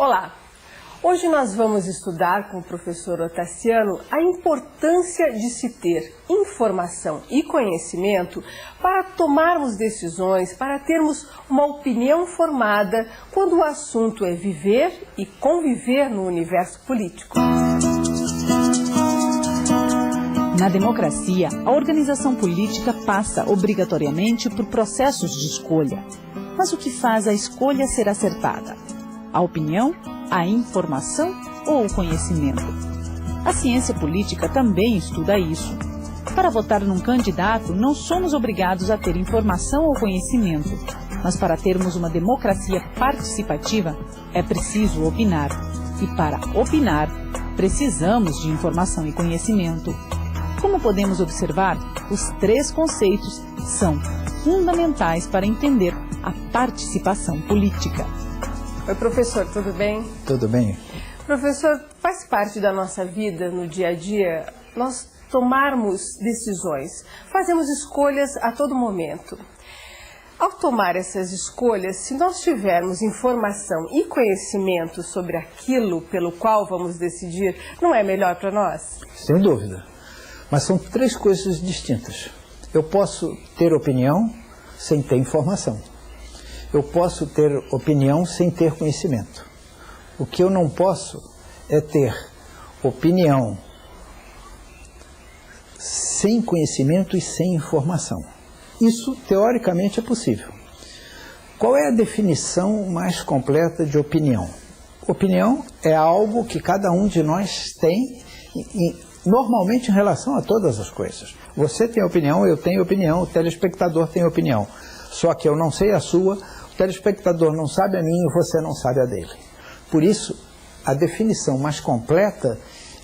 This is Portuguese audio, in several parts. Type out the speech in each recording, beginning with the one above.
Olá! Hoje nós vamos estudar com o professor Otaciano a importância de se ter informação e conhecimento para tomarmos decisões, para termos uma opinião formada quando o assunto é viver e conviver no universo político. Na democracia, a organização política passa obrigatoriamente por processos de escolha. Mas o que faz a escolha ser acertada? A opinião, a informação ou o conhecimento? A ciência política também estuda isso. Para votar num candidato, não somos obrigados a ter informação ou conhecimento. Mas para termos uma democracia participativa, é preciso opinar. E para opinar, precisamos de informação e conhecimento. Como podemos observar, os três conceitos são fundamentais para entender a participação política. Oi, professor, tudo bem? Tudo bem. Professor, faz parte da nossa vida no dia a dia nós tomarmos decisões, fazemos escolhas a todo momento. Ao tomar essas escolhas, se nós tivermos informação e conhecimento sobre aquilo pelo qual vamos decidir, não é melhor para nós? Sem dúvida. Mas são três coisas distintas. Eu posso ter opinião sem ter informação. Eu posso ter opinião sem ter conhecimento. O que eu não posso é ter opinião sem conhecimento e sem informação. Isso, teoricamente, é possível. Qual é a definição mais completa de opinião? Opinião é algo que cada um de nós tem, normalmente em relação a todas as coisas. Você tem opinião, eu tenho opinião, o telespectador tem opinião. Só que eu não sei a sua, o telespectador não sabe a minha e você não sabe a dele. Por isso, a definição mais completa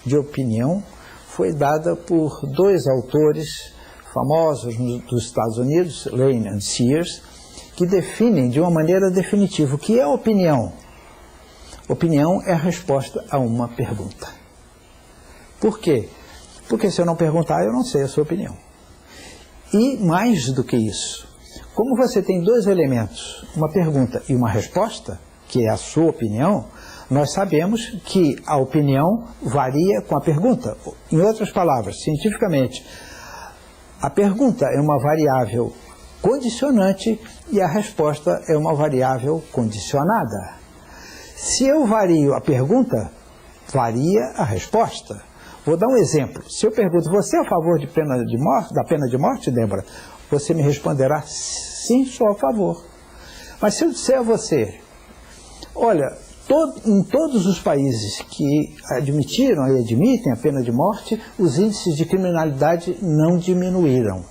de opinião foi dada por dois autores famosos dos Estados Unidos, Lane and Sears, que definem de uma maneira definitiva o que é opinião. Opinião é a resposta a uma pergunta. Por quê? Porque se eu não perguntar, eu não sei a sua opinião. E mais do que isso, como você tem dois elementos, uma pergunta e uma resposta, que é a sua opinião, nós sabemos que a opinião varia com a pergunta. Em outras palavras, cientificamente, a pergunta é uma variável condicionante e a resposta é uma variável condicionada. Se eu vario a pergunta, varia a resposta. Vou dar um exemplo. Se eu pergunto, você é a favor da pena de morte, Débora? Você me responderá, sim, sou a favor. Mas se eu disser a você, olha, em todos os países que admitiram e admitem a pena de morte, os índices de criminalidade não diminuíram.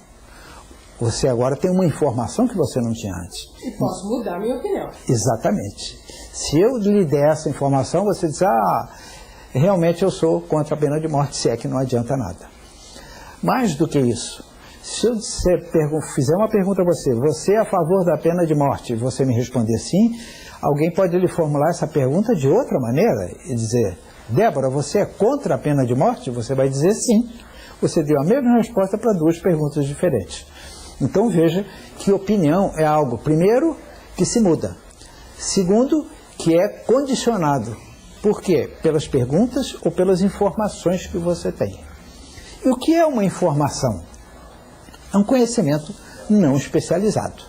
Você agora tem uma informação que você não tinha antes. E posso mudar a minha opinião. Exatamente. Se eu lhe der essa informação, você diz, realmente eu sou contra a pena de morte, se é que não adianta nada. Mais do que isso, se eu fizer uma pergunta a você, você é a favor da pena de morte, e você me responder sim, alguém pode lhe formular essa pergunta de outra maneira e dizer, Débora, você é contra a pena de morte? Você vai dizer sim. Você deu a mesma resposta para duas perguntas diferentes. Então veja que opinião é algo, primeiro, que se muda. Segundo, que é condicionado. Por quê? Pelas perguntas ou pelas informações que você tem. E o que é uma informação? É um conhecimento não especializado.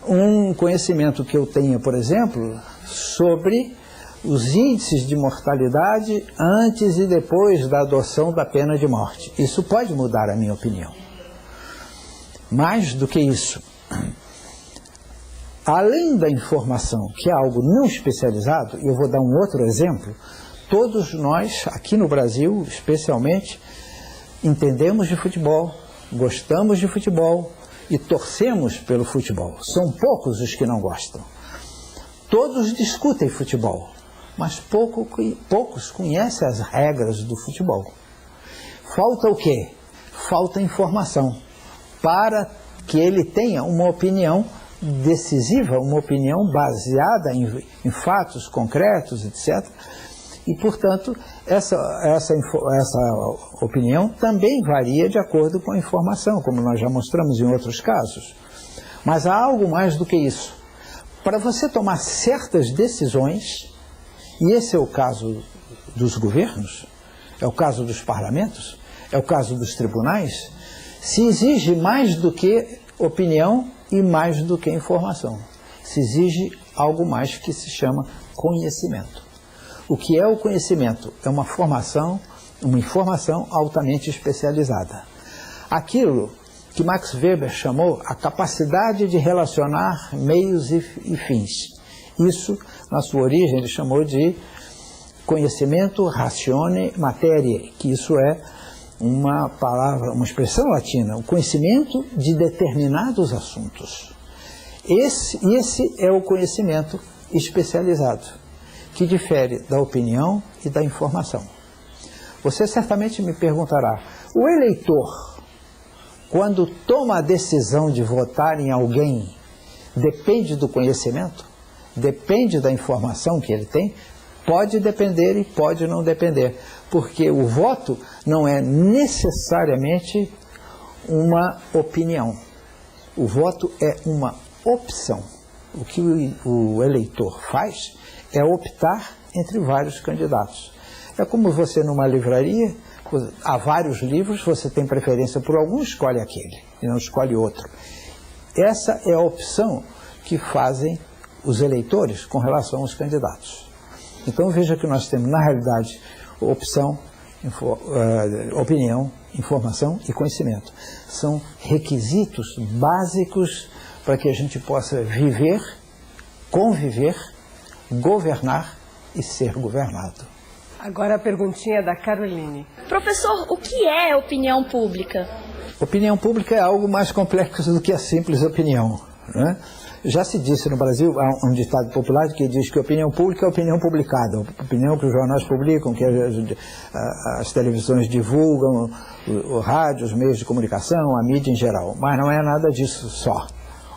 Um conhecimento que eu tenha, por exemplo, sobre os índices de mortalidade antes e depois da adoção da pena de morte. Isso pode mudar a minha opinião. Mais do que isso, além da informação, que é algo não especializado, e eu vou dar um outro exemplo, todos nós, aqui no Brasil especialmente, entendemos de futebol, gostamos de futebol e torcemos pelo futebol. São poucos os que não gostam. Todos discutem futebol, mas poucos conhecem as regras do futebol. Falta o quê? Falta informação para que ele tenha uma opinião decisiva, uma opinião baseada em fatos concretos, etc. E, portanto, essa opinião também varia de acordo com a informação, como nós já mostramos em outros casos. Mas há algo mais do que isso. para você tomar certas decisões, e esse é o caso dos governos, é o caso dos parlamentos, é o caso dos tribunais, se exige mais do que opinião e mais do que informação. Se exige algo mais que se chama conhecimento. O que é o conhecimento? É uma informação altamente especializada. Aquilo que Max Weber chamou a capacidade de relacionar meios e fins. Isso, na sua origem, ele chamou de conhecimento ratione materiae, que isso é uma palavra, uma expressão latina, o conhecimento de determinados assuntos. Esse é o conhecimento especializado, que difere da opinião e da informação. Você certamente me perguntará, o eleitor, quando toma a decisão de votar em alguém, depende do conhecimento? Depende da informação que ele tem? Pode depender e pode não depender, porque o voto não é necessariamente uma opinião. O voto é uma opção. O que o eleitor faz é optar entre vários candidatos. É como você numa livraria, há vários livros, você tem preferência por algum, escolhe aquele e não escolhe outro. Essa é a opção que fazem os eleitores com relação aos candidatos. Então veja que nós temos, na realidade, opção, opinião, informação e conhecimento. São requisitos básicos para que a gente possa viver, conviver, governar e ser governado. Agora a perguntinha da Caroline. Professor, o que é opinião pública? Opinião pública é algo mais complexo do que a simples opinião, né? Já se disse no Brasil, há um ditado popular que diz que opinião pública é opinião publicada, opinião que os jornais publicam, que as televisões divulgam, o rádio, os meios de comunicação, a mídia em geral. Mas não é nada disso só,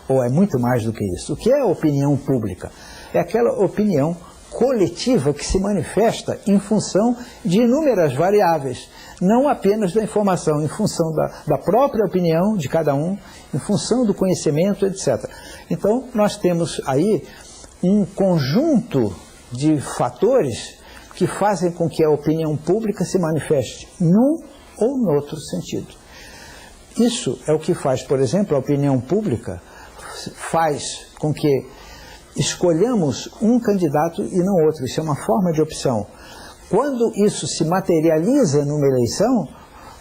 ou é muito mais do que isso. O que é opinião pública? É aquela opinião coletiva que se manifesta em função de inúmeras variáveis, não apenas da informação, em função da própria opinião de cada um, em função do conhecimento, etc. Então, nós temos aí um conjunto de fatores que fazem com que a opinião pública se manifeste num ou no outro sentido. Isso é o que faz, por exemplo, a opinião pública faz com que escolhamos um candidato e não outro. Isso é uma forma de opção. Quando isso se materializa numa eleição,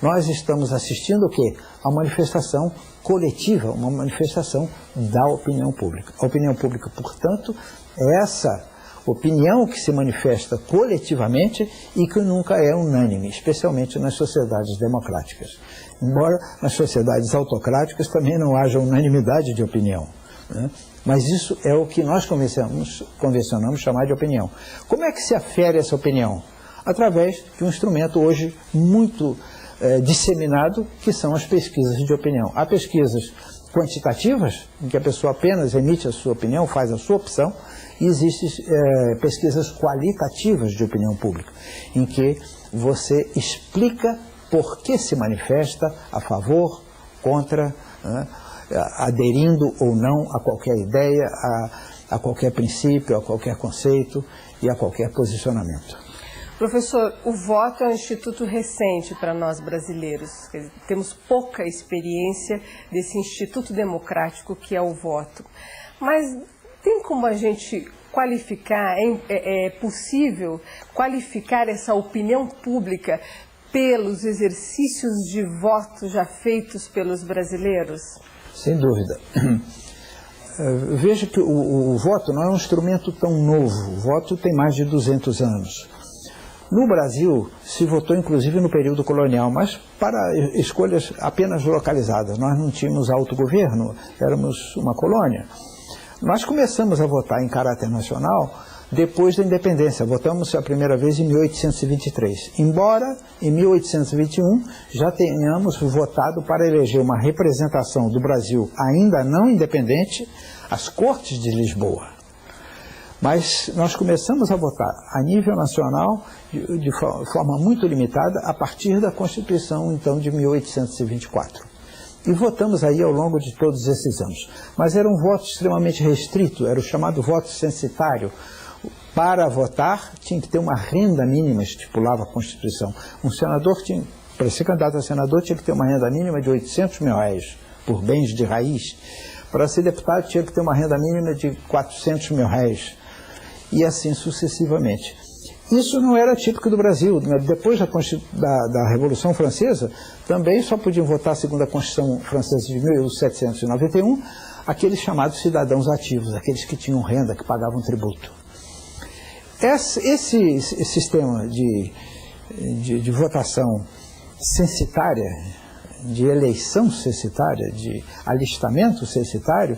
nós estamos assistindo o quê? A manifestação coletiva, uma manifestação da opinião pública. A opinião pública, portanto, é essa opinião que se manifesta coletivamente e que nunca é unânime, especialmente nas sociedades democráticas. Embora nas sociedades autocráticas também não haja unanimidade de opinião, né? Mas isso é o que nós convencionamos chamar de opinião. Como é que se afere essa opinião? Através de um instrumento hoje muito disseminado, que são as pesquisas de opinião. Há pesquisas quantitativas, em que a pessoa apenas emite a sua opinião, faz a sua opção, e existem pesquisas qualitativas de opinião pública, em que você explica por que se manifesta a favor, contra, né, aderindo ou não a qualquer ideia, a qualquer princípio, a qualquer conceito e a qualquer posicionamento. Professor, o voto é um instituto recente para nós brasileiros. Temos pouca experiência desse instituto democrático que é o voto. Mas tem como a gente qualificar, é possível qualificar essa opinião pública pelos exercícios de voto já feitos pelos brasileiros? Sem dúvida. Veja que o voto não é um instrumento tão novo. O voto tem mais de 200 anos. No Brasil, se votou inclusive no período colonial, mas para escolhas apenas localizadas. Nós não tínhamos autogoverno, éramos uma colônia. Nós começamos a votar em caráter nacional depois da independência. Votamos a primeira vez em 1823. Embora, em 1821, já tenhamos votado para eleger uma representação do Brasil ainda não independente, às Cortes de Lisboa. Mas nós começamos a votar a nível nacional de forma muito limitada a partir da Constituição, então, de 1824. E votamos aí ao longo de todos esses anos. Mas era um voto extremamente restrito, era o chamado voto censitário. Para votar, tinha que ter uma renda mínima, estipulava a Constituição. Um senador, para ser candidato a senador, tinha que ter uma renda mínima de R$800 mil por bens de raiz. Para ser deputado, tinha que ter uma renda mínima de R$400 mil. E assim sucessivamente. Isso não era típico do Brasil. Depois da Revolução Francesa, também só podiam votar, segundo a Constituição Francesa de 1791, aqueles chamados cidadãos ativos, aqueles que tinham renda, que pagavam tributo. Esse sistema de votação censitária, de eleição censitária, de alistamento censitário,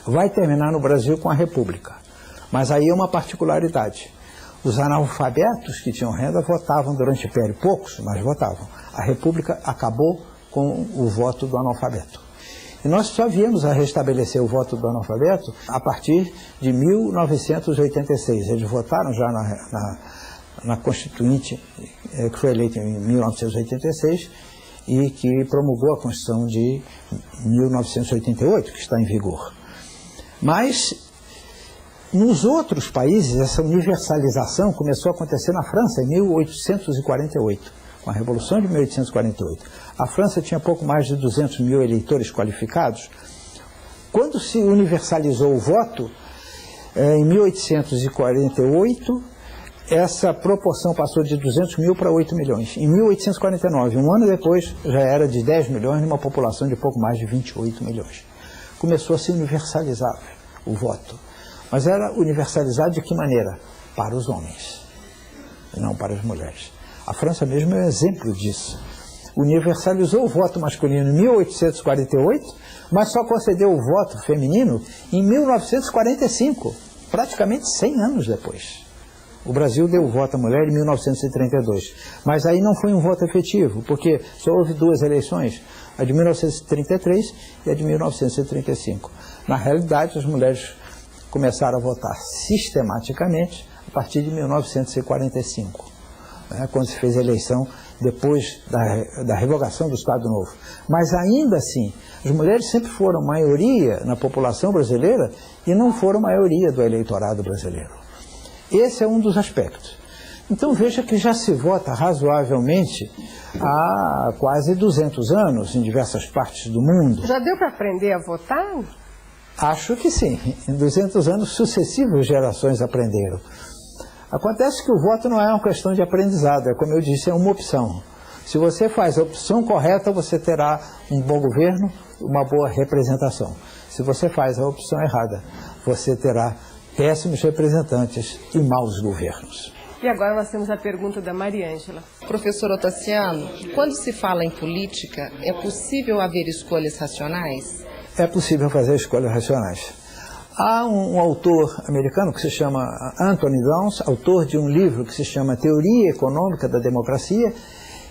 vai terminar no Brasil com a República. Mas aí é uma particularidade. Os analfabetos que tinham renda votavam durante o Império, poucos, mas votavam. A República acabou com o voto do analfabeto. E nós só viemos a restabelecer o voto do analfabeto a partir de 1986. Eles votaram já na Constituinte, que foi eleita em 1986, e que promulgou a Constituição de 1988, que está em vigor. Mas nos outros países, essa universalização começou a acontecer na França em 1848, com a Revolução de 1848. A França tinha pouco mais de 200 mil eleitores qualificados. Quando se universalizou o voto, em 1848, essa proporção passou de 200 mil para 8 milhões. Em 1849, um ano depois, já era de 10 milhões, numa população de pouco mais de 28 milhões. Começou a se universalizar o voto. Mas era universalizado de que maneira? Para os homens, e não para as mulheres. A França mesmo é um exemplo disso. Universalizou o voto masculino em 1848, mas só concedeu o voto feminino em 1945, praticamente 100 anos depois. O Brasil deu o voto à mulher em 1932, mas aí não foi um voto efetivo, porque só houve duas eleições, a de 1933 e a de 1935. Na realidade, as mulheres começaram a votar sistematicamente a partir de 1945, quando se fez a eleição depois da revogação do Estado Novo. Mas ainda assim, as mulheres sempre foram maioria na população brasileira e não foram maioria do eleitorado brasileiro. Esse é um dos aspectos. Então veja que já se vota razoavelmente há quase 200 anos em diversas partes do mundo. Já deu para aprender a votar? Acho que sim. Em 200 anos, sucessivas gerações aprenderam. Acontece que o voto não é uma questão de aprendizado, é como eu disse, é uma opção. Se você faz a opção correta, você terá um bom governo, uma boa representação. Se você faz a opção errada, você terá péssimos representantes e maus governos. E agora nós temos a pergunta da Mariângela. Professor Otaciano, quando se fala em política, é possível haver escolhas racionais? É possível fazer escolhas racionais. Há um autor americano que se chama Anthony Downs, autor de um livro que se chama Teoria Econômica da Democracia,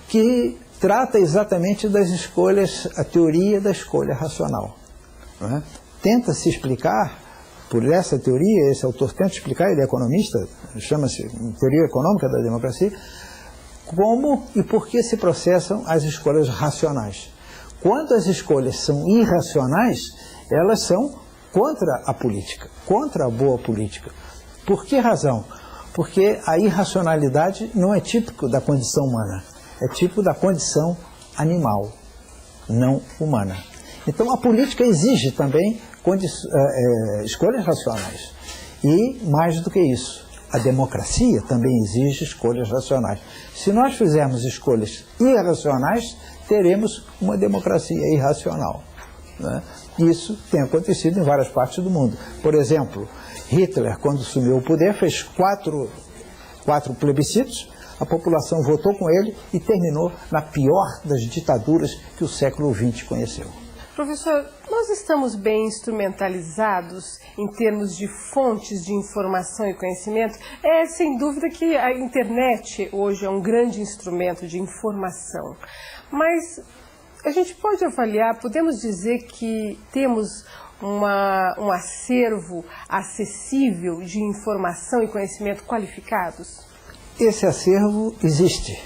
que trata exatamente das escolhas, a teoria da escolha racional. Não é? Tenta se explicar, por essa teoria, esse autor tenta explicar, ele é economista, chama-se Teoria Econômica da Democracia, como e por que se processam as escolhas racionais. Quando as escolhas são irracionais, elas são contra a política, contra a boa política. Por que razão? Porque a irracionalidade não é típico da condição humana, é típico da condição animal, não humana. Então a política exige também escolhas racionais. E, mais do que isso, a democracia também exige escolhas racionais. Se nós fizermos escolhas irracionais, teremos uma democracia irracional. Né? Isso tem acontecido em várias partes do mundo. Por exemplo, Hitler, quando assumiu o poder, fez quatro plebiscitos, a população votou com ele e terminou na pior das ditaduras que o século XX conheceu. Professor, nós estamos bem instrumentalizados em termos de fontes de informação e conhecimento? É sem dúvida que a internet hoje é um grande instrumento de informação, mas a gente pode avaliar, podemos dizer que temos um acervo acessível de informação e conhecimento qualificados? Esse acervo existe.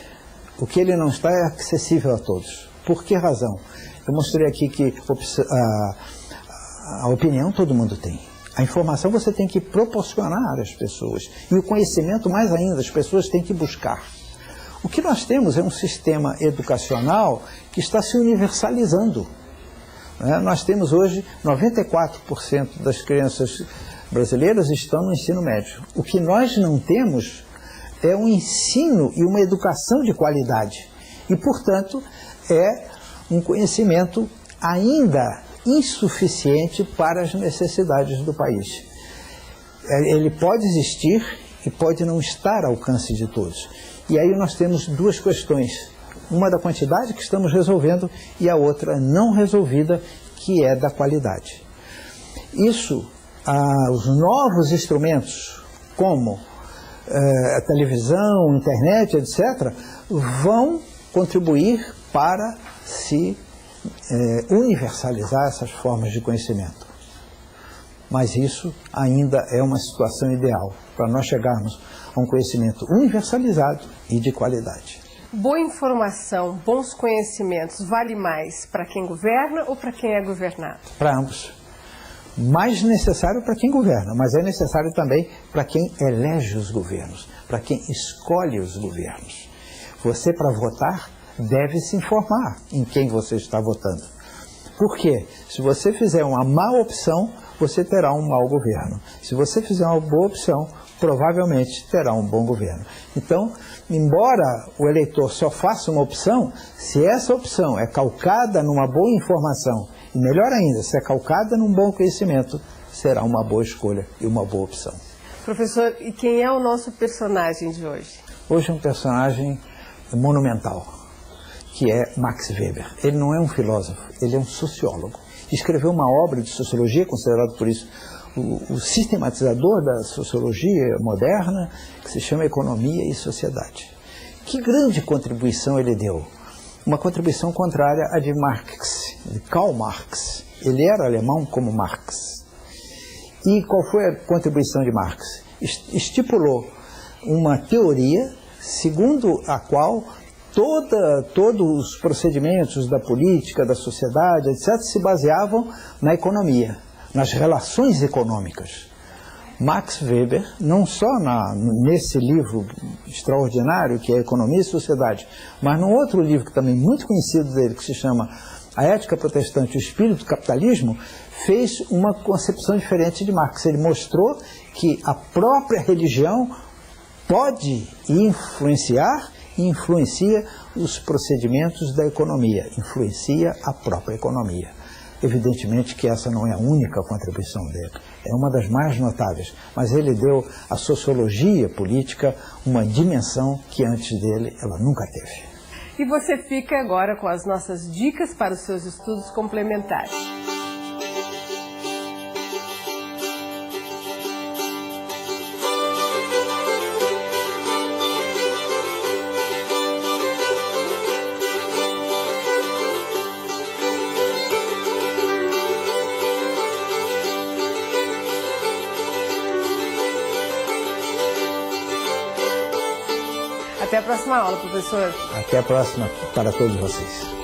O que ele não está é acessível a todos. Por que razão? Eu mostrei aqui que a opinião todo mundo tem. A informação você tem que proporcionar às pessoas. E o conhecimento, mais ainda, as pessoas têm que buscar. O que nós temos é um sistema educacional que está se universalizando. Nós temos hoje 94% das crianças brasileiras estão no ensino médio. O que nós não temos é um ensino e uma educação de qualidade. E, portanto, é um conhecimento ainda insuficiente para as necessidades do país. Ele pode existir e pode não estar ao alcance de todos. E aí nós temos duas questões. Uma da quantidade que estamos resolvendo e a outra não resolvida, que é da qualidade. Isso, os novos instrumentos, como a televisão, internet, etc., vão contribuir para se universalizar essas formas de conhecimento. Mas isso ainda é uma situação ideal para nós chegarmos a um conhecimento universalizado e de qualidade. Boa informação, bons conhecimentos, vale mais para quem governa ou para quem é governado? Para ambos. Mais necessário para quem governa, mas é necessário também para quem elege os governos, para quem escolhe os governos. Você, para votar, deve se informar em quem você está votando. Por quê? Se você fizer uma má opção, você terá um mau governo. Se você fizer uma boa opção, provavelmente terá um bom governo. Então, embora o eleitor só faça uma opção, se essa opção é calcada numa boa informação, e melhor ainda, se é calcada num bom conhecimento, será uma boa escolha e uma boa opção. Professor, e quem é o nosso personagem de hoje? Hoje é um personagem monumental, que é Max Weber. Ele não é um filósofo, ele é um sociólogo. Escreveu uma obra de sociologia, considerado por isso o sistematizador da sociologia moderna, que se chama Economia e Sociedade. Que grande contribuição ele deu! Uma contribuição contrária à de Marx, de Karl Marx. Ele era alemão como Marx. E qual foi a contribuição de Marx? Estipulou uma teoria segundo a qual todos os procedimentos da política, da sociedade, etc., se baseavam na economia, nas relações econômicas. Max Weber, não só nesse livro extraordinário que é Economia e Sociedade, mas num outro livro que também é muito conhecido dele, que se chama A Ética Protestante e o Espírito do Capitalismo, fez uma concepção diferente de Marx. Ele mostrou que a própria religião pode influenciar e influencia os procedimentos da economia, influencia a própria economia. Evidentemente que essa não é a única contribuição dele, é uma das mais notáveis, mas ele deu à sociologia política uma dimensão que antes dele ela nunca teve. E você fica agora com as nossas dicas para os seus estudos complementares. Até a próxima aula, professor. Até a próxima para todos vocês.